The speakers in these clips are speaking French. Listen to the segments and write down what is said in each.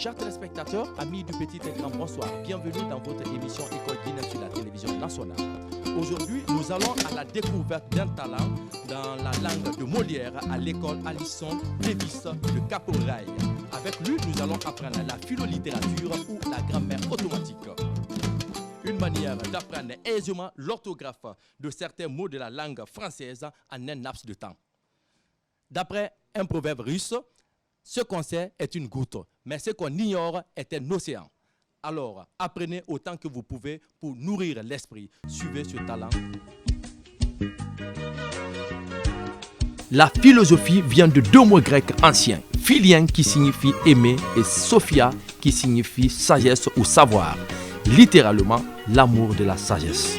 Chers téléspectateurs, amis du petit et grand, bonsoir. Bienvenue dans votre émission École Guinéenne sur la télévision nationale. Aujourd'hui, nous allons à la découverte d'un talent dans la langue de Molière à l'école Alison Davis de Cap-Rail. Avec lui, nous allons apprendre la philolittérature ou la grammaire automatique. Une manière d'apprendre aisément l'orthographe de certains mots de la langue française en un laps de temps. D'après un proverbe russe, ce qu'on sait est une goutte, mais ce qu'on ignore est un océan. Alors, apprenez autant que vous pouvez pour nourrir l'esprit. Suivez ce talent. La philosophie vient de deux mots grecs anciens. Philien qui signifie aimer et sophia qui signifie sagesse ou savoir. Littéralement, l'amour de la sagesse.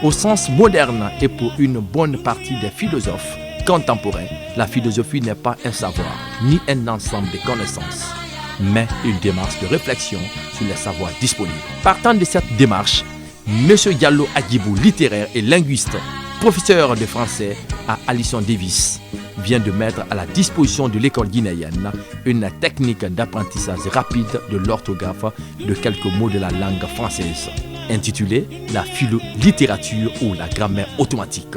Au sens moderne et pour une bonne partie des philosophes contemporains, la philosophie n'est pas un savoir, ni un ensemble de connaissances, mais une démarche de réflexion sur les savoirs disponibles. Partant de cette démarche, M. Diallo Adjibou, littéraire et linguiste, professeur de français à Alison Davis, vient de mettre à la disposition de l'école guinéenne une technique d'apprentissage rapide de l'orthographe de quelques mots de la langue française, intitulée la philolittérature ou la grammaire automatique.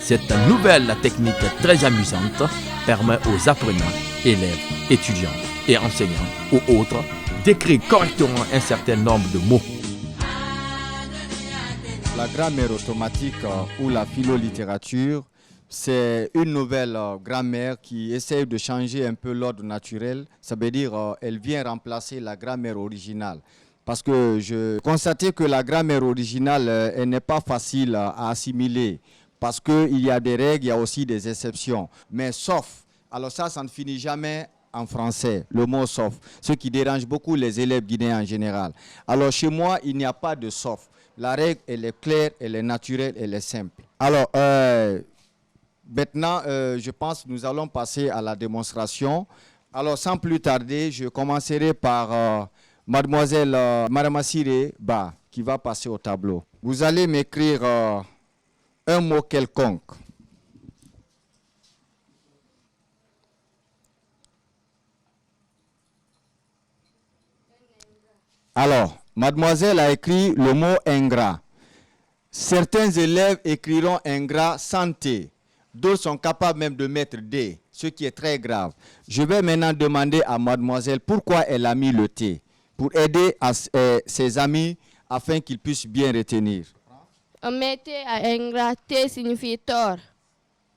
Cette nouvelle technique très amusante permet aux apprenants, élèves, étudiants et enseignants ou autres d'écrire correctement un certain nombre de mots. La grammaire automatique ou la philolittérature, c'est une nouvelle grammaire qui essaie de changer un peu l'ordre naturel. Ça veut dire qu'elle vient remplacer la grammaire originale. Parce que je constatais que la grammaire originale, elle n'est pas facile à assimiler. Parce qu'il y a des règles, il y a aussi des exceptions. Mais sauf, alors ça ne finit jamais en français, le mot sauf. Ce qui dérange beaucoup les élèves guinéens en général. Alors chez moi, il n'y a pas de sauf. La règle, elle est claire, elle est naturelle, elle est simple. Alors, maintenant, je pense que nous allons passer à la démonstration. Alors, sans plus tarder, je commencerai par mademoiselle Maramassire Ba, qui va passer au tableau. Vous allez m'écrire un mot quelconque. Alors, mademoiselle a écrit le mot ingrat. Certains élèves écriront ingrat sans T. D'autres sont capables même de mettre D, ce qui est très grave. Je vais maintenant demander à mademoiselle pourquoi elle a mis le T, pour aider ses amis afin qu'ils puissent bien retenir. On mettait à ingrat, T signifie tort.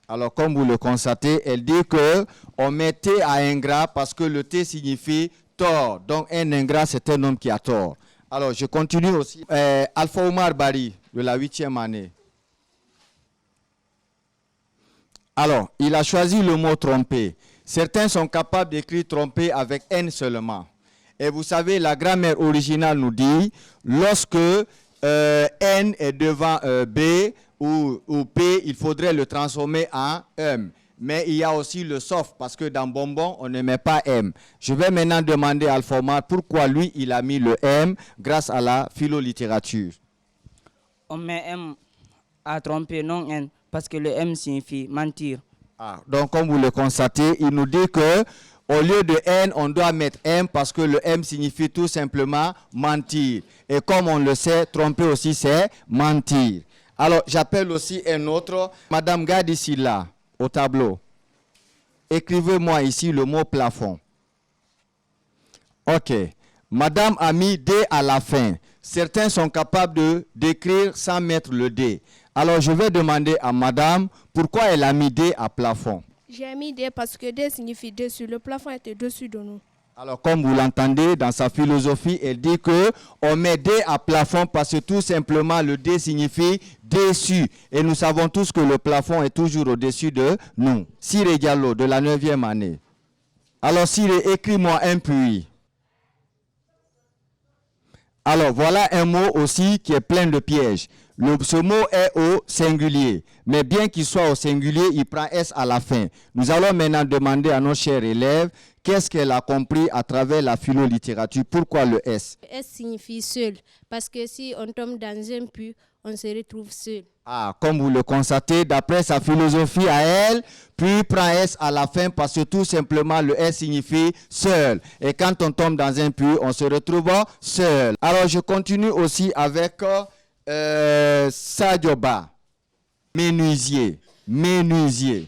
Alors, comme vous le constatez, elle dit qu'on mettait à ingrat parce que le T signifie tort. Donc, un ingrat, c'est un homme qui a tort. Alors, je continue aussi. Alpha Omar Bari, de la 8e année. Alors, il a choisi le mot tromper. Certains sont capables d'écrire tromper avec N seulement. Et vous savez, la grammaire originale nous dit, lorsque N est devant B ou P, il faudrait le transformer en M. Mais il y a aussi le sauf, parce que dans bonbon, on ne met pas M. Je vais maintenant demander à Alpha Omar pourquoi lui, il a mis le M grâce à la philolittérature. On met M à tromper, non N, parce que le M signifie mentir. Donc, comme vous le constatez, il nous dit que au lieu de N, on doit mettre M parce que le M signifie tout simplement mentir. Et comme on le sait, tromper aussi, c'est mentir. Alors, j'appelle aussi un autre, Madame Gadissila, au tableau. Écrivez-moi ici le mot plafond. OK. Madame a mis D à la fin. Certains sont capables d'écrire sans mettre le D. Alors, je vais demander à Madame pourquoi elle a mis D à plafond. J'ai mis D parce que D signifie dessus. Le plafond était dessus de nous. Alors, comme vous l'entendez, dans sa philosophie, elle dit qu'on met D à plafond parce que tout simplement, le D signifie dessus. Et nous savons tous que le plafond est toujours au-dessus de nous. Siré Diallo, de la 9e année. Alors, Siré, écris-moi un puits. Alors, voilà un mot aussi qui est plein de pièges. Ce mot est au singulier, mais bien qu'il soit au singulier, il prend S à la fin. Nous allons maintenant demander à nos chers élèves qu'est-ce qu'elle a compris à travers la philolittérature. Pourquoi le S? S signifie seul, parce que si on tombe dans un puits, on se retrouve seul. Ah, comme vous le constatez, d'après sa philosophie à elle, puis prend S à la fin parce que tout simplement le S signifie seul. Et quand on tombe dans un puits, on se retrouve seul. Alors je continue aussi avec Sadio Ba, menuisier, menuisier.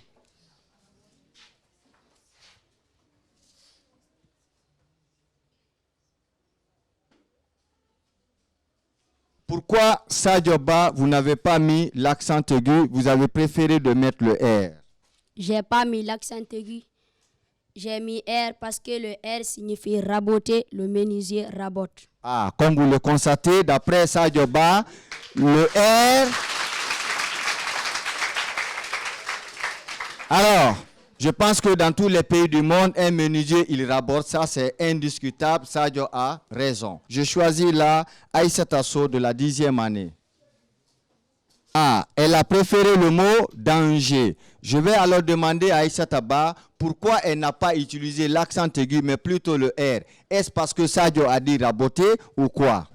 Pourquoi Sadio Ba, vous n'avez pas mis l'accent aigu, vous avez préféré de mettre le R? J'ai pas mis l'accent aigu. J'ai mis R parce que le R signifie raboter, le menuisier rabote. Ah, comme vous le constatez, d'après Sadio Ba, le R... Alors, je pense que dans tous les pays du monde, un menuisier, il rabote. Ça, c'est indiscutable. Sadio a raison. Je choisis là Aïssata Sow de la 10e année. Ah, elle a préféré le mot danger. Je vais alors demander à Aïssata Ba pourquoi elle n'a pas utilisé l'accent aigu, mais plutôt le R. Est-ce parce que Sadio a dit raboter ou quoi?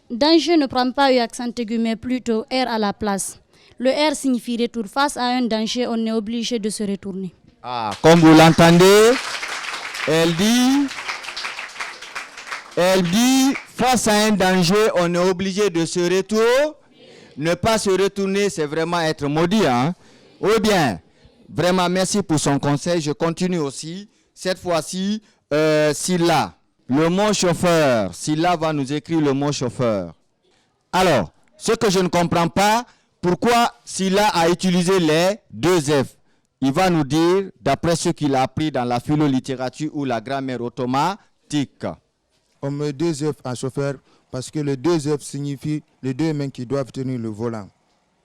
Danger ne prend pas l'accent aigu, mais plutôt R à la place. Le R signifie retour. Face à un danger, on est obligé de se retourner. Ah, comme vous l'entendez, elle dit, face à un danger, on est obligé de se retourner. Ne pas se retourner, c'est vraiment être maudit. Hein? Ou bien, vraiment, merci pour son conseil. Je continue aussi. Cette fois-ci, Silla, le mot chauffeur. Silla va nous écrire le mot chauffeur. Alors, ce que je ne comprends pas, pourquoi Silla a utilisé les deux F? Il va nous dire, d'après ce qu'il a appris dans la philo-littérature ou la grammaire automatique. On met deux F en chauffeur parce que les deux F signifient les deux mains qui doivent tenir le volant.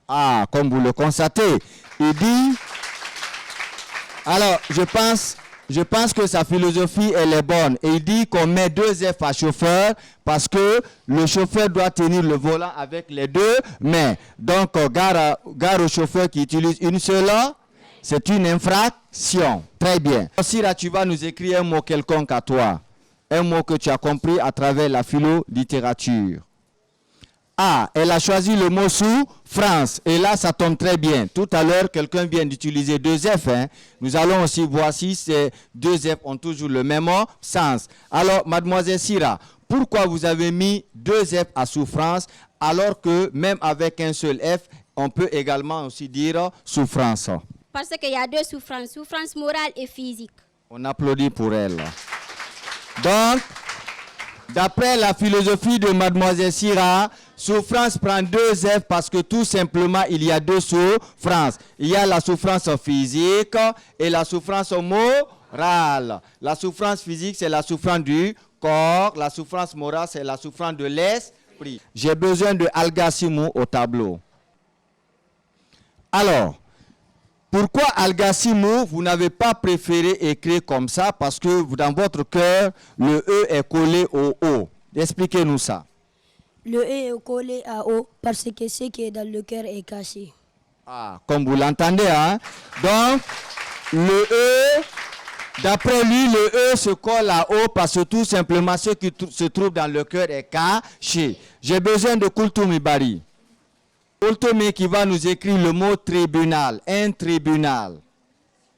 Ah, comme vous le constatez, il dit... Alors, je pense que sa philosophie, elle est bonne. Et il dit qu'on met deux F à chauffeur parce que le chauffeur doit tenir le volant avec les deux mains. Donc, gare au chauffeur qui utilise une seule... C'est une infraction. Très bien. Sira, tu vas nous écrire un mot quelconque à toi. Un mot que tu as compris à travers la philo-littérature. Ah, elle a choisi le mot souffrance. Et là, ça tombe très bien. Tout à l'heure, quelqu'un vient d'utiliser deux F. Hein. Nous allons aussi voir si ces deux F ont toujours le même sens. Alors, mademoiselle Sira, pourquoi vous avez mis deux F à souffrance alors que même avec un seul F, on peut également aussi dire souffrance? Parce qu'il y a deux souffrances, souffrance morale et physique. On applaudit pour elle. Donc, d'après la philosophie de mademoiselle Sira, souffrance prend deux F parce que tout simplement, il y a deux souffrances. Il y a la souffrance physique et la souffrance morale. La souffrance physique, c'est la souffrance du corps. La souffrance morale, c'est la souffrance de l'esprit. J'ai besoin de Algasimou au tableau. Alors, pourquoi Algasimou, vous n'avez pas préféré écrire comme ça? Parce que dans votre cœur, le E est collé au O. Expliquez-nous ça. Le E est collé à O parce que ce qui est dans le cœur est caché. Ah, comme vous l'entendez, hein? Donc, le E, d'après lui, le E se colle à O parce que tout simplement, ce qui se trouve dans le cœur est caché. J'ai besoin de Kultumi Bari. Kultumi qui va nous écrire le mot tribunal. Un tribunal.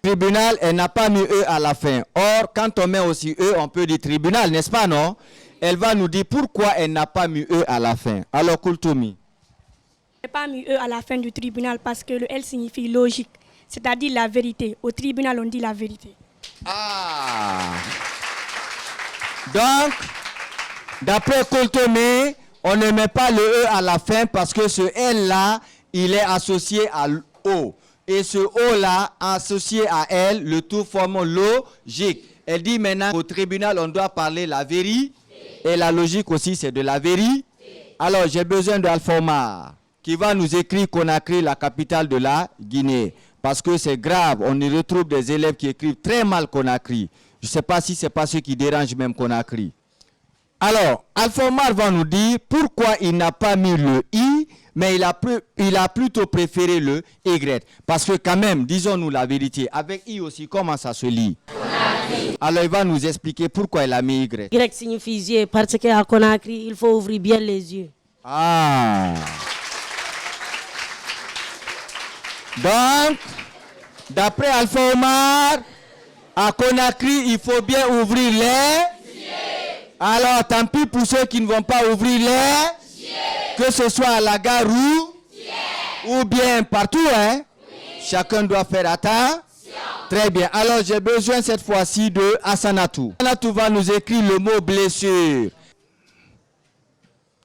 Tribunal, elle n'a pas mis E à la fin. Or, quand on met aussi E, on peut dire tribunal, n'est-ce pas, non? Elle va nous dire pourquoi elle n'a pas mis E à la fin. Alors, Kultumi. Je n'ai pas mis E à la fin du tribunal parce que le L signifie logique, c'est-à-dire la vérité. Au tribunal, on dit la vérité. Ah. Donc, d'après Kultumi, on ne met pas le E à la fin parce que ce L-là, il est associé à l'O. Et ce O-là, associé à L, le tout forme logique. Elle dit maintenant qu'au tribunal, on doit parler la vérité. Et la logique aussi, c'est de la vérité. Alors, j'ai besoin d'Alpha Omar qui va nous écrire Conakry, la capitale de la Guinée. Parce que c'est grave, on y retrouve des élèves qui écrivent très mal Conakry. Je ne sais pas si ce n'est pas ce qui dérange même Conakry. Alors, Alpha Omar va nous dire pourquoi il n'a pas mis le I, mais il a plutôt préféré le Y. Parce que quand même, disons-nous la vérité, avec I aussi, comment ça se lit? Conakry. Alors, il va nous expliquer pourquoi il a mis Y. Y signifie yeux, parce qu'à Conakry, il faut ouvrir bien les yeux. Ah. Donc, d'après Alpha Omar, à Conakry, il faut bien ouvrir les. Alors, tant pis pour ceux qui ne vont pas ouvrir les. Que ce soit à la gare ou bien partout, hein. Chacun doit faire attention. Très bien. Alors, j'ai besoin cette fois-ci de Assanatou. Assanatou va nous écrire le mot blessure.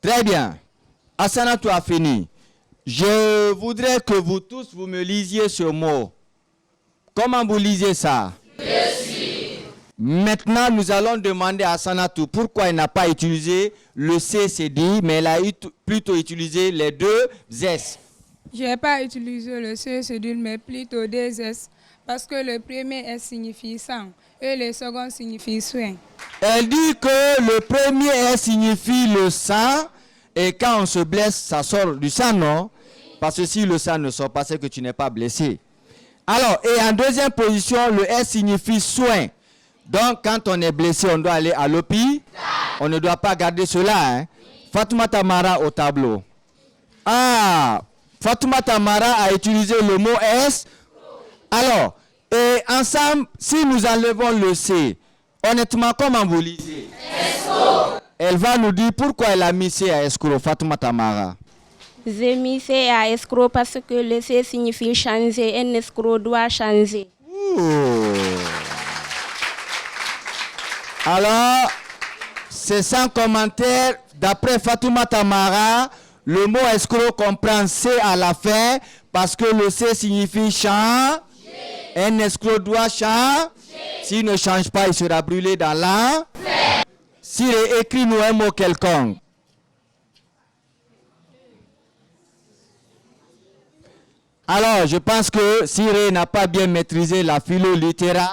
Très bien. Assanatou a fini. Je voudrais que vous tous, vous me lisiez ce mot. Comment vous lisez ça? Maintenant, nous allons demander à Assanatou pourquoi il n'a pas utilisé le C, c'est dit, mais il a plutôt utilisé les deux S. Je n'ai pas utilisé le C, c'est dit, mais plutôt des S. Parce que le premier S signifie sang et le second signifie soin. Elle dit que le premier S signifie le sang et quand on se blesse, ça sort du sang, non? Parce que si le sang ne sort pas, c'est que tu n'es pas blessé. Alors, et en deuxième position, le S signifie soin. Donc, quand on est blessé, on doit aller à l'hôpital. On ne doit pas garder cela. Hein? Fatoumata Tamara au tableau. Ah, Fatoumata Tamara a utilisé le mot S. Alors, et ensemble, si nous enlevons le C, honnêtement, comment vous lisez? Escroc. Elle va nous dire pourquoi elle a mis C à escroc, Fatoumata Tamara. J'ai mis C à escroc parce que le C signifie changer. Un escroc doit changer. Alors, c'est sans commentaire. D'après Fatoumata Tamara, le mot escroc comprend C à la fin parce que le C signifie changer. Un escroc doit changer. S'il ne change pas, il sera brûlé dans l'enfer. S'il écrit nous un mot quelconque. Alors, je pense que Siré n'a pas bien maîtrisé la philo-littérature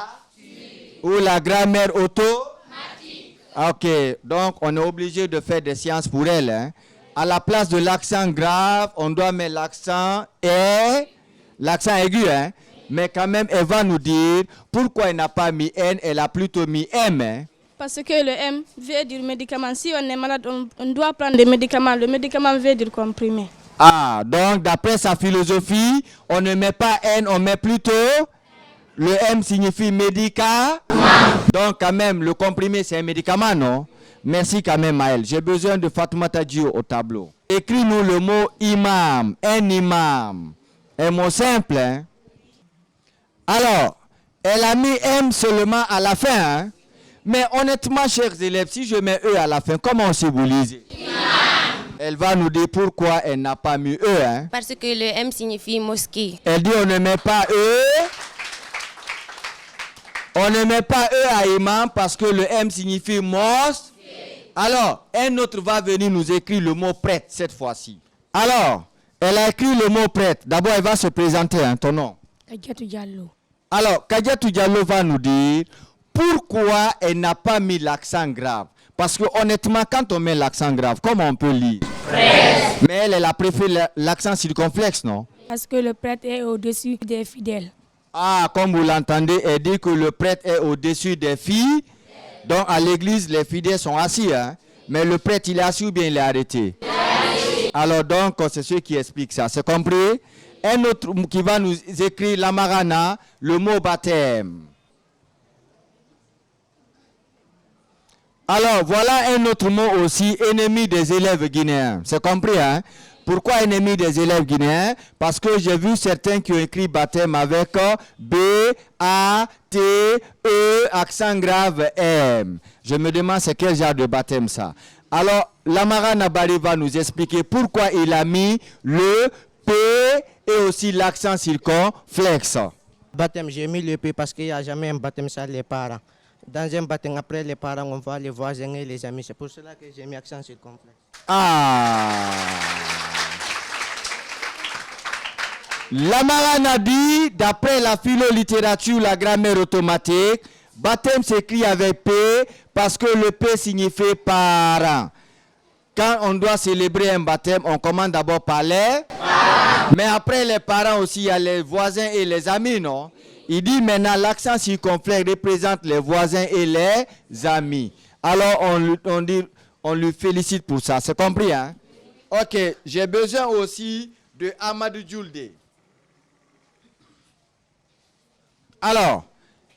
ou la grammaire automatique. Ok, donc on est obligé de faire des sciences pour elle. Hein. À la place de l'accent grave, on doit mettre l'accent aigu. Hein. Mais quand même, elle va nous dire pourquoi elle n'a pas mis N, elle a plutôt mis M. Hein. Parce que le M veut dire médicament. Si on est malade, on doit prendre des médicaments. Le médicament veut dire comprimé. Ah, donc d'après sa philosophie, on ne met pas N, on met plutôt le M signifie médicament. Donc quand même, le comprimé c'est un médicament, non? Merci quand même à elle. J'ai besoin de Fatoumata Diou au tableau. Écris-nous le mot imam, un imam. Un mot simple, hein? Alors, elle a mis M seulement à la fin, hein? Mais honnêtement, chers élèves, si je mets E à la fin, comment si vous lisez? Elle va nous dire pourquoi elle n'a pas mis E. Hein? Parce que le M signifie mosquée. Elle dit on ne met pas E. On ne met pas E à imam parce que le M signifie mosque. Alors, un autre va venir nous écrire le mot prêtre cette fois-ci. Alors, elle a écrit le mot prêtre. D'abord, elle va se présenter, hein, ton nom. Kadiatou Diallo. Alors, Kadiatou Diallo va nous dire pourquoi elle n'a pas mis l'accent grave. Parce que honnêtement, quand on met l'accent grave, comment on peut lire? Prêtre. Mais elle a préféré l'accent circonflexe, non? Parce que le prêtre est au-dessus des fidèles. Ah, comme vous l'entendez, elle dit que le prêtre est au-dessus des filles. Donc à l'église, les fidèles sont assis. Hein? Mais le prêtre, il est assis ou bien il est arrêté? Alors donc, c'est ce qui explique ça. C'est compris? Un autre qui va nous écrire l'amarana, le mot baptême. Alors, voilà un autre mot aussi, ennemi des élèves guinéens. C'est compris, hein? Pourquoi ennemi des élèves guinéens? Parce que j'ai vu certains qui ont écrit baptême avec B, A, T, E, accent grave, M. Je me demande c'est quel genre de baptême ça. Alors, Lamara Nabari va nous expliquer pourquoi il a mis le P et aussi l'accent circonflexe. Baptême, j'ai mis le P parce qu'il n'y a jamais un baptême sans les parents. Dans un baptême, après les parents, on voit les voisins et les amis. C'est pour cela que j'ai mis accent circonflexe. Ah! Lamara a dit, d'après la philo-littérature, la grammaire automatique, baptême s'écrit avec P parce que le P signifie parent. Quand on doit célébrer un baptême, on commence d'abord par les parents. Mais après les parents aussi, il y a les voisins et les amis, non? Il dit maintenant l'accent circonflexe représente les voisins et les amis. Alors on lui félicite pour ça, c'est compris, hein? Ok, j'ai besoin aussi de Amadou Djoulde. Alors,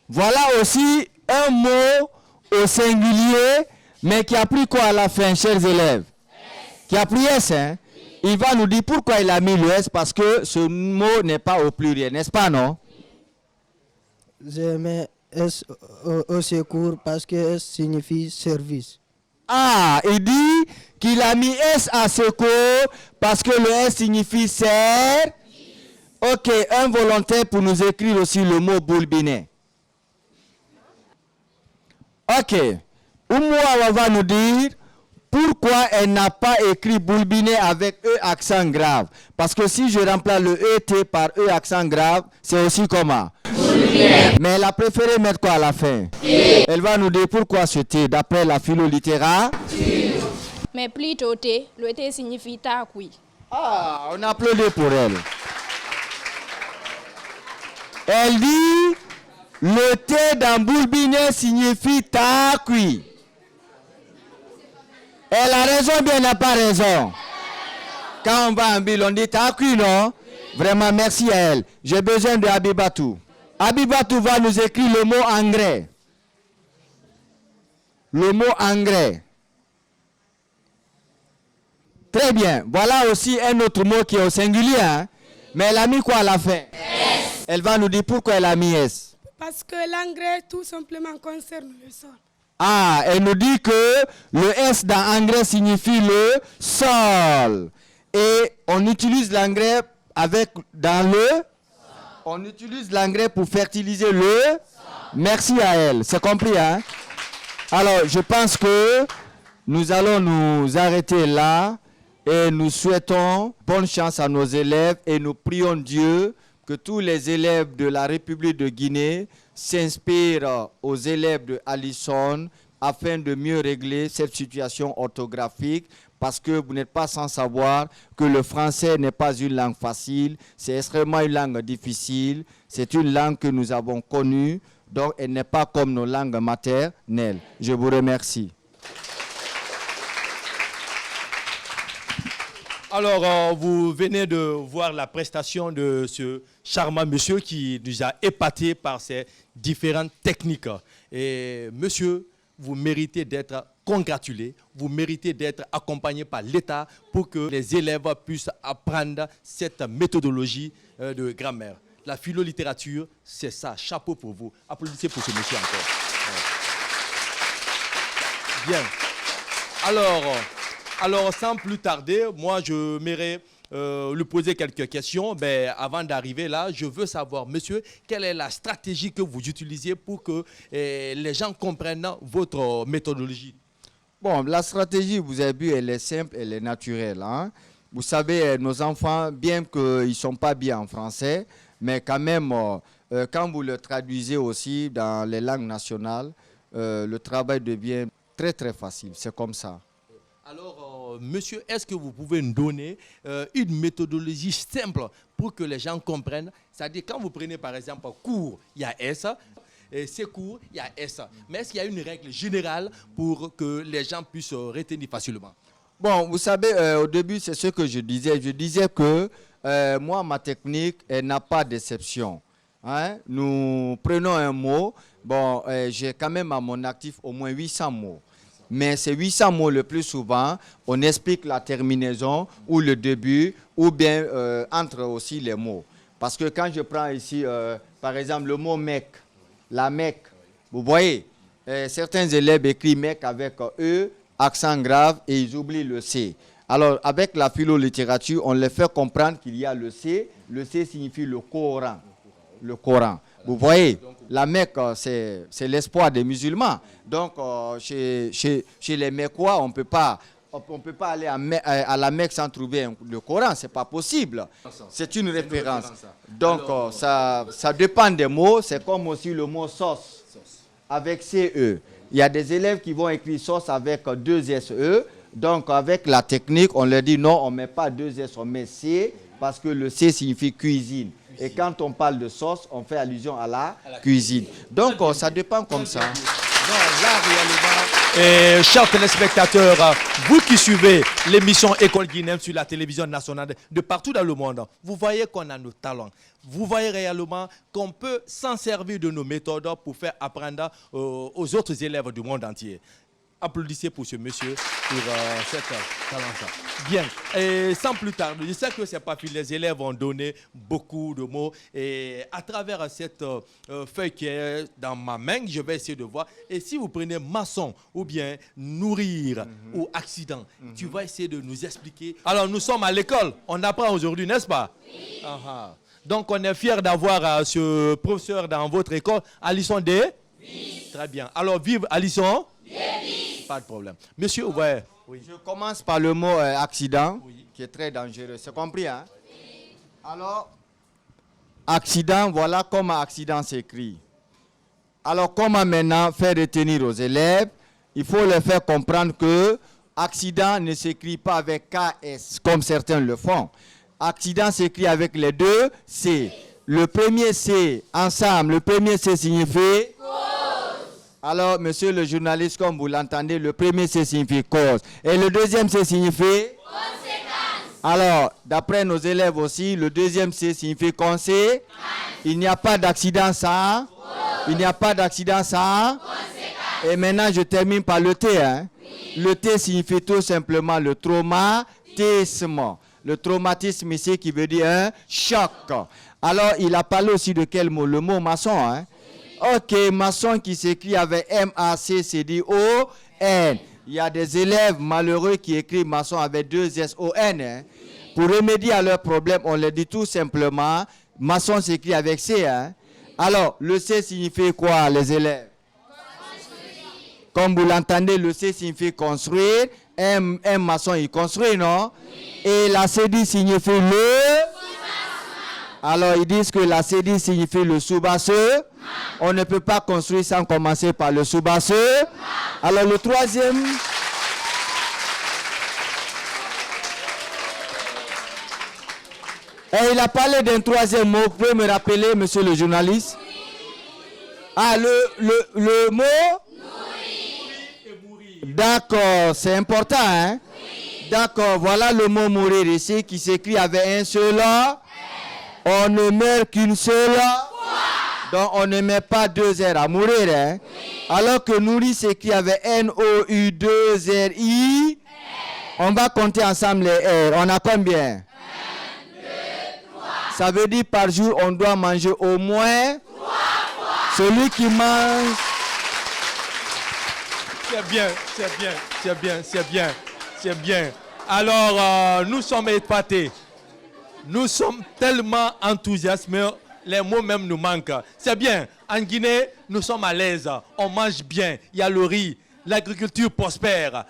voilà aussi un mot au singulier, mais qui a pris quoi à la fin, chers élèves? Qui a pris S, hein? Il va nous dire pourquoi il a mis le S, parce que ce mot n'est pas au pluriel, n'est-ce pas, non? Je mets S au secours parce que S signifie service. Ah, il dit qu'il a mis S à secours parce que le S signifie ser. Ok, un volontaire pour nous écrire aussi le mot boulbinet. Ok, Oumouawa va nous dire pourquoi elle n'a pas écrit boulbinet avec E accent grave. Parce que si je remplace le ET par E accent grave, c'est aussi comment? Boulbinet. Mais elle a préféré mettre quoi à la fin? T. Elle va nous dire pourquoi ce T, d'après la philo-littérature. Mais plutôt T, le T signifie takui. Ah, on applaudit pour elle. Elle dit, le T dans boulbinet signifie takui. Elle a raison, bien elle n'a pas raison. Quand on va en ville, on dit takui, non? Vraiment, merci à elle. J'ai besoin de Abibatou. Abibatou va nous écrire le mot engrais. Le mot engrais. Très bien. Voilà aussi un autre mot qui est au singulier. Hein? Mais elle a mis quoi à la fin? S. Elle va nous dire pourquoi elle a mis S. Parce que l'engrais tout simplement concerne le sol. Ah, elle nous dit que le S dans engrais signifie le sol. Et on utilise l'engrais dans le... On utilise l'engrais pour fertiliser le sol. Merci à elle. C'est compris, hein? Alors, je pense que nous allons nous arrêter là et nous souhaitons bonne chance à nos élèves et nous prions Dieu que tous les élèves de la République de Guinée s'inspirent aux élèves de Allison afin de mieux régler cette situation orthographique, parce que vous n'êtes pas sans savoir que le français n'est pas une langue facile, c'est extrêmement une langue difficile, c'est une langue que nous avons connue, donc elle n'est pas comme nos langues maternelles. Je vous remercie. Alors, vous venez de voir la prestation de ce charmant monsieur qui nous a épatés par ses différentes techniques. Et monsieur, vous méritez d'être congratulé, vous méritez d'être accompagné par l'État pour que les élèves puissent apprendre cette méthodologie de grammaire. La philo-littérature, c'est ça. Chapeau pour vous. Applaudissez pour ce monsieur encore. Bien. Alors, sans plus tarder, moi, je m'aimerais lui poser quelques questions. Mais avant d'arriver là, je veux savoir, monsieur, quelle est la stratégie que vous utilisez pour que les gens comprennent votre méthodologie? Bon, la stratégie, vous avez vu, elle est simple, elle est naturelle. Hein? Vous savez, nos enfants, bien qu'ils ne sont pas bien en français, mais quand même, quand vous le traduisez aussi dans les langues nationales, le travail devient très, très facile. C'est comme ça. Alors, monsieur, est-ce que vous pouvez nous donner une méthodologie simple pour que les gens comprennent? C'est-à-dire, quand vous prenez par exemple cours, il y a S, et c'est cours, il y a S. Mais est-ce qu'il y a une règle générale pour que les gens puissent retenir facilement? Bon, vous savez, au début, c'est ce que je disais. Je disais que moi, ma technique, elle n'a pas d'exception. Hein? Nous prenons un mot. Bon, j'ai quand même à mon actif au moins 800 mots. Mais ces 800 mots, le plus souvent, on explique la terminaison ou le début, ou bien entre aussi les mots. Parce que quand je prends ici, par exemple, le mot mec, la Mecque, vous voyez, certains élèves écrivent mec avec E, accent grave, et ils oublient le C. Alors, avec la philo-littérature, on les fait comprendre qu'il y a le C. Le C signifie le Coran. Le Coran. Vous voyez, la Mecque, c'est l'espoir des musulmans. Donc, chez les Mecquois, on ne peut pas aller à la Mecque sans trouver le Coran. Ce n'est pas possible. C'est une référence. Donc, ça dépend des mots. C'est comme aussi le mot sauce avec CE. Il y a des élèves qui vont écrire sauce avec 2 SE. Donc, avec la technique, on leur dit non, on ne met pas 2 S, on met C, parce que le C signifie cuisine. Et quand on parle de sauce, on fait allusion à la cuisine. Donc, ça dépend comme ça. là réellement, et chers téléspectateurs, vous qui suivez l'émission École Guinéenne sur la télévision nationale de partout dans le monde, vous voyez qu'on a nos talents. Vous voyez réellement qu'on peut s'en servir de nos méthodes pour faire apprendre aux autres élèves du monde entier. Applaudissez pour ce monsieur, pour cette talent. Bien, et sans plus tarder, je sais que c'est pas fini, les élèves ont donné beaucoup de mots. Et à travers cette feuille qui est dans ma main, je vais essayer de voir. Et si vous prenez maçon ou bien nourrir ou accident, tu vas essayer de nous expliquer. Alors nous sommes à l'école, on apprend aujourd'hui, n'est-ce pas? Oui. Donc on est fiers d'avoir ce professeur dans votre école, Alisson D. Oui. Très bien. Alors vive Alisson. Yes. Pas de problème. Monsieur, ouais. Oui. Je commence par le mot accident, qui est très dangereux. C'est compris, hein? Oui. Alors, accident, voilà comment accident s'écrit. Alors, comment maintenant faire retenir aux élèves? Il faut leur faire comprendre que accident ne s'écrit pas avec KS, comme certains le font. Accident s'écrit avec les deux C. Le premier C, ensemble, le premier C signifie... Alors, monsieur le journaliste, comme vous l'entendez, le premier C signifie cause. Et le deuxième C signifie? Conséquence. Alors, d'après nos élèves aussi, le deuxième C signifie conséquence. Il n'y a pas d'accident sans? Cause. Il n'y a pas d'accident sans? Conséquence. Et maintenant, je termine par le T. Hein? Oui. Le T signifie tout simplement le traumatisme. Le traumatisme ici qui veut dire un choc. Alors, il a parlé aussi de quel mot? Le mot maçon, hein? Ok, maçon qui s'écrit avec M-A-C-C-D-O-N. Il y a des élèves malheureux qui écrivent maçon avec deux S-O-N. Hein. Pour remédier à leurs problèmes, on leur dit tout simplement, maçon s'écrit avec C. Hein. Alors, le C signifie quoi, les élèves? Comme vous l'entendez, le C signifie construire. Un maçon, il construit, non? Et la C-D signifie le... Alors, ils disent que la C-D signifie le sous-basseux. On ne peut pas construire sans commencer par le sous-basseux. Alors, le troisième... Et il a parlé d'un troisième mot. Vous pouvez me rappeler, monsieur le journaliste? Ah, le mot? D'accord, c'est important, hein? D'accord, voilà le mot mourir ici qui s'écrit avec un seul A. On ne meurt qu'une seule fois. Donc on ne met pas deux R à mourir. Hein? Oui. Alors que nourrir s'écrit avec N-O-U-2-R-I. On va compter ensemble les R. On a combien? 1, 2, 3. Ça veut dire par jour on doit manger au moins 3 fois. Celui qui mange... C'est bien, c'est bien, c'est bien, c'est bien, c'est bien. Alors nous sommes épatés. Nous sommes tellement enthousiasmés, les mots même nous manquent. C'est bien, en Guinée, nous sommes à l'aise, on mange bien, il y a le riz, l'agriculture prospère.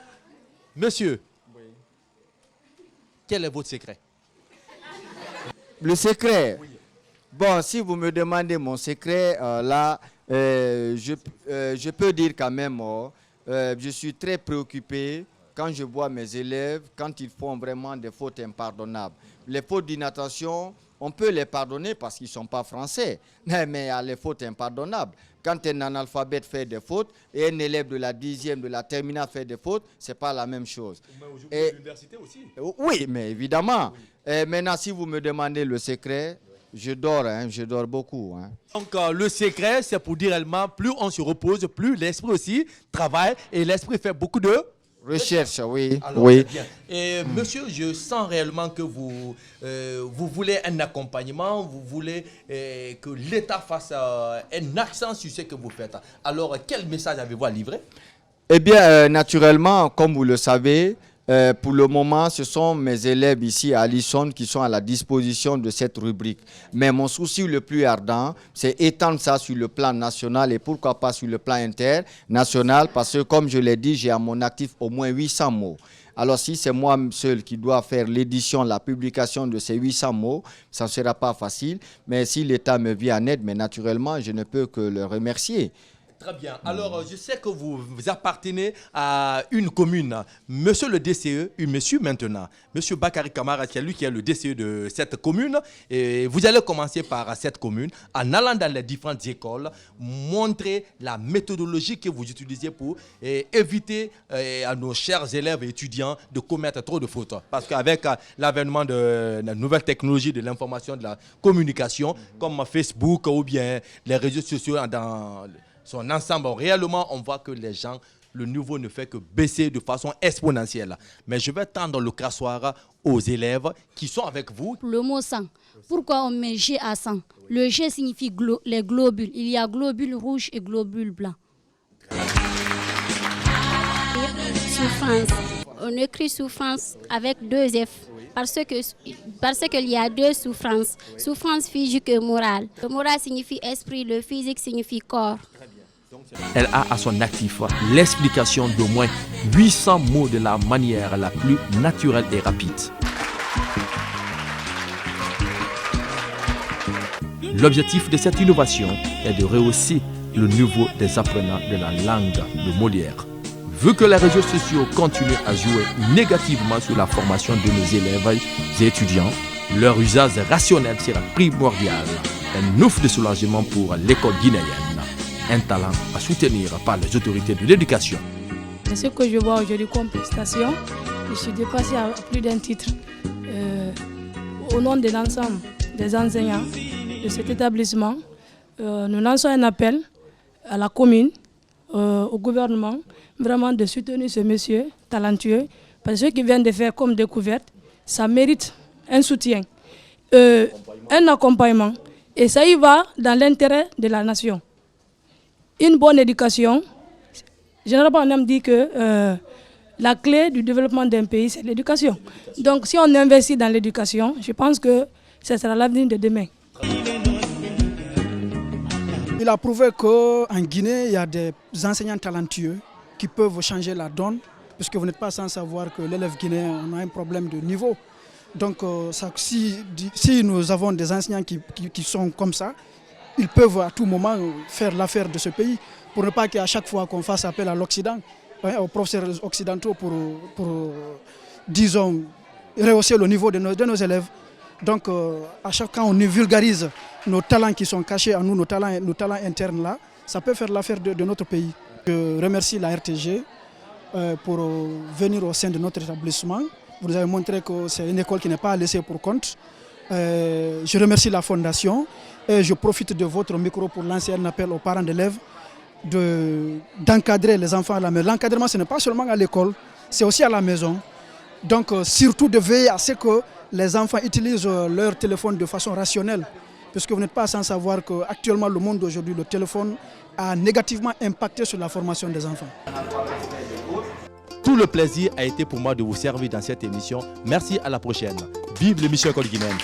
Monsieur, oui. Quel est votre secret? Le secret? Oui. Bon, si vous me demandez mon secret, je peux dire quand même, je suis très préoccupé quand je vois mes élèves, quand ils font vraiment des fautes impardonnables. Les fautes d'inattention, on peut les pardonner parce qu'ils ne sont pas français. Mais il y a les fautes impardonnables. Quand un analphabète fait des fautes et un élève de la 10e, de la terminale fait des fautes, ce n'est pas la même chose. Mais aujourd'hui, à l'université aussi. Oui, mais évidemment. Oui. Et maintenant, si vous me demandez le secret, je dors beaucoup. Hein. Donc, le secret, c'est pour dire réellement, plus on se repose, plus l'esprit aussi travaille et l'esprit fait beaucoup de... Recherche, oui. Alors, oui. Bien. Et monsieur, je sens réellement que vous voulez un accompagnement, vous voulez que l'État fasse un accent sur ce que vous faites. Alors, quel message avez-vous à livrer? Eh bien, naturellement, comme vous le savez, pour le moment, ce sont mes élèves ici à Alisson qui sont à la disposition de cette rubrique. Mais mon souci le plus ardent, c'est étendre ça sur le plan national et pourquoi pas sur le plan international, parce que comme je l'ai dit, j'ai à mon actif au moins 800 mots. Alors si c'est moi seul qui dois faire l'édition, la publication de ces 800 mots, ça ne sera pas facile. Mais si l'État me vient en aide, mais naturellement, je ne peux que le remercier. Très bien. Alors, je sais que vous appartenez à une commune. Monsieur le DCE, monsieur maintenant, monsieur Bakary Kamara, c'est lui qui est le DCE de cette commune. Et vous allez commencer par cette commune en allant dans les différentes écoles, montrer la méthodologie que vous utilisez pour éviter à nos chers élèves et étudiants de commettre trop de fautes. Parce qu'avec l'avènement de la nouvelle technologie de l'information, de la communication, comme Facebook ou bien les réseaux sociaux dans son ensemble, réellement, on voit que les gens, le niveau ne fait que baisser de façon exponentielle. Mais je vais tendre le crachoir aux élèves qui sont avec vous. Le mot sang, pourquoi on met G à sang? Le G signifie les globules. Il y a globules rouges et globules blancs. Souffrance. On écrit souffrance avec 2 F. Parce qu'il y a 2 souffrances. Souffrance physique et morale. Le moral signifie esprit, le physique signifie corps. Elle a à son actif l'explication d'au moins 800 mots de la manière la plus naturelle et rapide. L'objectif de cette innovation est de rehausser le niveau des apprenants de la langue de Molière. Vu que les réseaux sociaux continuent à jouer négativement sur la formation de nos élèves et étudiants, leur usage rationnel sera primordial. Un ouf de soulagement pour l'école guinéenne. Un talent à soutenir par les autorités de l'éducation. Ce que je vois aujourd'hui comme prestation, je suis dépassé à plus d'un titre. Au nom de l'ensemble des enseignants de cet établissement, nous lançons un appel à la commune, au gouvernement, vraiment de soutenir ce monsieur talentueux, parce que ce qu'il vient de faire comme découverte, ça mérite un soutien, un accompagnement, et ça y va dans l'intérêt de la nation. Une bonne éducation, généralement on aime dire que la clé du développement d'un pays, c'est l'éducation. Donc si on investit dans l'éducation, je pense que ce sera l'avenir de demain. Il a prouvé qu'en Guinée, il y a des enseignants talentueux qui peuvent changer la donne, puisque vous n'êtes pas sans savoir que l'élève guinéen a un problème de niveau. Donc si nous avons des enseignants qui sont comme ça, ils peuvent à tout moment faire l'affaire de ce pays, pour ne pas qu'à chaque fois qu'on fasse appel à l'Occident, aux professeurs occidentaux pour disons, rehausser le niveau de nos élèves. Donc à chaque fois on vulgarise nos talents qui sont cachés en nous, nos talents internes là, ça peut faire l'affaire de notre pays. Je remercie la RTG pour venir au sein de notre établissement. Vous nous avez montré que c'est une école qui n'est pas laissée pour compte. Je remercie la Fondation et je profite de votre micro pour lancer un appel aux parents d'élèves d'encadrer les enfants à la maison. L'encadrement, ce n'est pas seulement à l'école, c'est aussi à la maison. Donc surtout de veiller à ce que les enfants utilisent leur téléphone de façon rationnelle. Puisque vous n'êtes pas sans savoir qu'actuellement le monde d'aujourd'hui, le téléphone a négativement impacté sur la formation des enfants. Tout le plaisir a été pour moi de vous servir dans cette émission. Merci, à la prochaine. Vive l'émission École guinéenne.